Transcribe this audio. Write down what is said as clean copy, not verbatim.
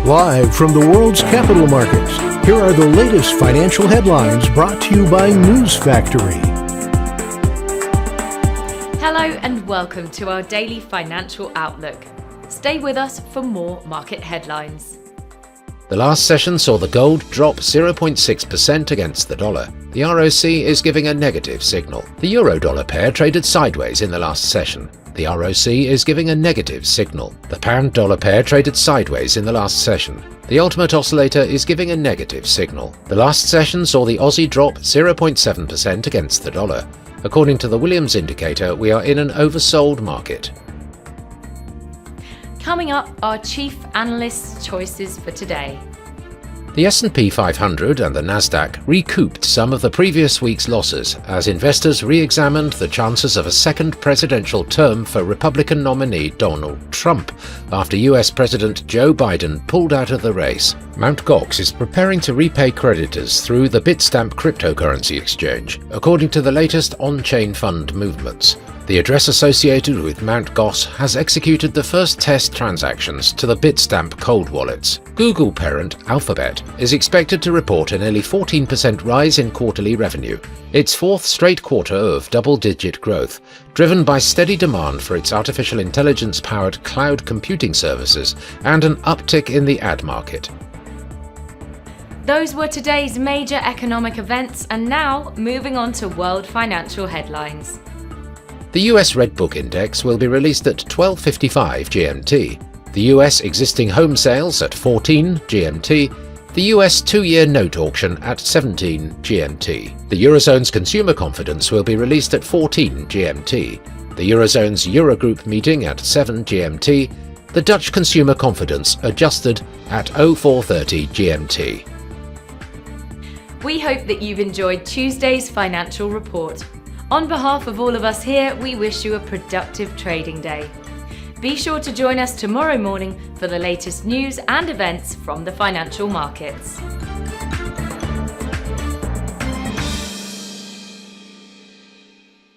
Live from the world's capital markets, here are the latest financial headlines brought to you by News Factory. Hello and welcome to our daily financial outlook. Stay with us for more market headlines. The last session saw the gold drop 0.6% against the dollar. The ROC is giving a negative signal. The euro-dollar pair traded sideways in the last session. The ROC is giving a negative signal. The pound-dollar pair traded sideways in the last session. The ultimate oscillator is giving a negative signal. The last session saw the Aussie drop 0.7% against the dollar. According to the Williams indicator, we are in an oversold market. Coming up, our chief analyst's choices for today. The S&P 500 and the Nasdaq recouped some of the previous week's losses as investors re-examined the chances of a second presidential term for Republican nominee Donald Trump after US President Joe Biden pulled out of the race. Mt. Gox is preparing to repay creditors through the Bitstamp cryptocurrency exchange, according to the latest on-chain fund movements. The address associated with Mt. Gox has executed the first test transactions to the Bitstamp cold wallets. Google parent Alphabet is expected to report a nearly 14% rise in quarterly revenue, its fourth straight quarter of double-digit growth, driven by steady demand for its artificial intelligence-powered cloud computing services and an uptick in the ad market. Those were today's major economic events, and now moving on to world financial headlines. The US Red Book Index will be released at 12:55 GMT, the US existing home sales at 14 GMT, the US 2-year note auction at 17 GMT. The Eurozone's consumer confidence will be released at 14 GMT, the Eurozone's Eurogroup meeting at 7 GMT, the Dutch consumer confidence adjusted at 0430 GMT. We hope that you've enjoyed Tuesday's financial report. On behalf of all of us here, we wish you a productive trading day. Be sure to join us tomorrow morning for the latest news and events from the financial markets.